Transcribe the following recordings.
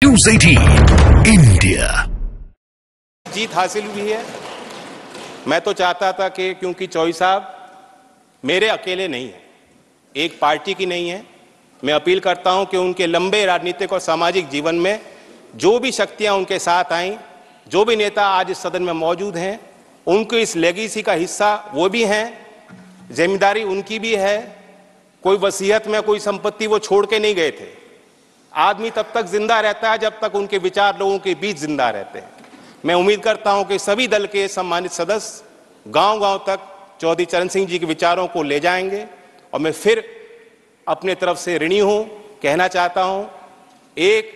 News 18 India. जीत हासिल हुई है। मैं तो चाहता था कि क्योंकि चौधरी साहब मेरे अकेले नहीं है, एक पार्टी की नहीं है, मैं अपील करता हूं कि उनके लंबे राजनीतिक और सामाजिक जीवन में जो भी शक्तियां उनके साथ आईं, जो भी नेता आज इस सदन में मौजूद हैं, उनको इस लेगेसी का हिस्सा वो भी हैं, जिम्मेदारी उनकी भी है। कोई वसीयत में कोई संपत्ति वो छोड़ के नहीं गए थे। आदमी तब तक जिंदा रहता है जब तक उनके विचार लोगों के बीच जिंदा रहते हैं। मैं उम्मीद करता हूं कि सभी दल के सम्मानित सदस्य गांव-गांव तक चौधरी चरण सिंह जी के विचारों को ले जाएंगे। और मैं फिर अपने तरफ से ऋणी हूं, कहना चाहता हूं, एक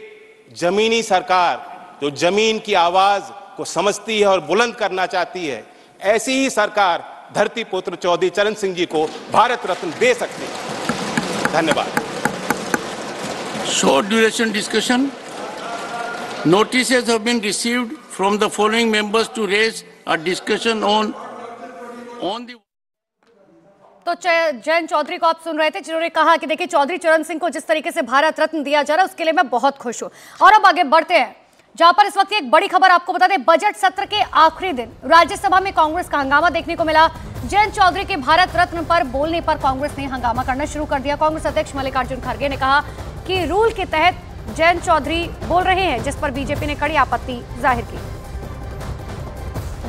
जमीनी सरकार जो जमीन की आवाज को समझती है और बुलंद करना चाहती है, ऐसी ही सरकार धरती पुत्र चौधरी चरण सिंह जी को भारत रत्न दे सकती है। धन्यवाद। Short duration discussion. Notices have been received from the following members to raise a discussion on the. तो जयंत चौधरी को आप सुन रहे थे, जिन्होंने कहा कि देखिए चौधरी चरण सिंह को जिस तरीके से भारत रत्न दिया जा रहा है उसके लिए मैं बहुत खुश हूं। और अब आगे बढ़ते हैं, जहां पर इस वक्त एक बड़ी खबर आपको बता दें। बजट सत्र के आखिरी दिन राज्यसभा में कांग्रेस का हंगामा देखने को मिला। जयंत चौधरी के भारत रत्न पर बोलने पर कांग्रेस ने हंगामा करना शुरू कर दिया। कांग्रेस अध्यक्ष मल्लिकार्जुन खड़गे ने कहा कि रूल के तहत जयंत चौधरी बोल रहे हैं, जिस पर बीजेपी ने कड़ी आपत्ति जाहिर की।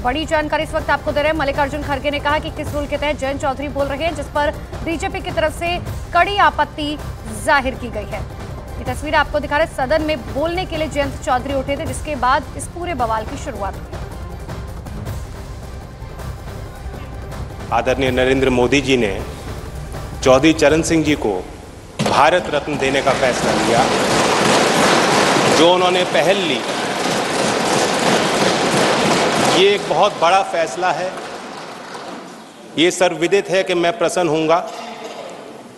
बड़ी जानकारी इस वक्त आपको दे रहे हैं। मल्लिकार्जुन खड़गे ने कहा कि किस रूल के तहत जयंत चौधरी बोल रहे हैं, जिस पर बीजेपी की तरफ से कड़ी आपत्ति जाहिर की गई है। ये तस्वीर आपको दिखा रहे, सदन में बोलने के लिए जयंत चौधरी उठे थे, जिसके बाद इस पूरे बवाल की शुरुआत हुई। आदरणीय नरेंद्र मोदी जी ने चौधरी चरण सिंह जी को भारत रत्न देने का फैसला लिया। जो उन्होंने पहल ली, ये एक बहुत बड़ा फैसला है। ये सर्वविदित है कि मैं प्रसन्न हूंगा।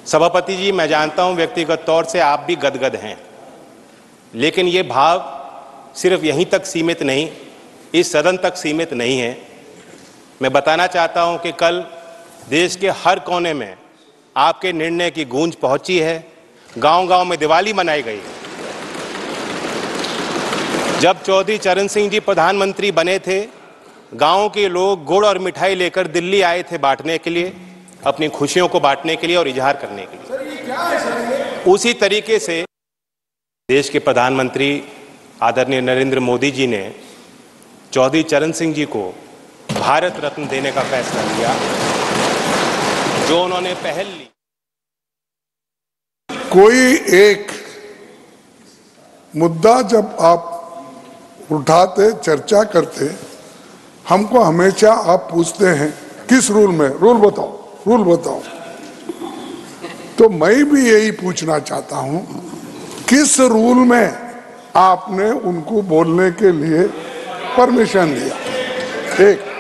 सभापति जी, मैं जानता हूं व्यक्तिगत तौर से आप भी गदगद हैं, लेकिन ये भाव सिर्फ यहीं तक सीमित नहीं, इस सदन तक सीमित नहीं है। मैं बताना चाहता हूं कि कल देश के हर कोने में आपके निर्णय की गूंज पहुंची है। गांव-गांव में दिवाली मनाई गई। जब चौधरी चरण सिंह जी प्रधानमंत्री बने थे, गांव के लोग गुड़ और मिठाई लेकर दिल्ली आए थे बांटने के लिए, अपनी खुशियों को बांटने के लिए और इजहार करने के लिए। उसी तरीके से देश के प्रधानमंत्री आदरणीय नरेंद्र मोदी जी ने चौधरी चरण सिंह जी को भारत रत्न देने का फैसला लिया। जो उन्होंने पहल ली। कोई एक मुद्दा जब आप उठाते, चर्चा करते, हमको हमेशा आप पूछते हैं किस रूल में, रूल बताओ। तो मैं भी यही पूछना चाहता हूं, किस रूल में आपने उनको बोलने के लिए परमिशन दिया? एक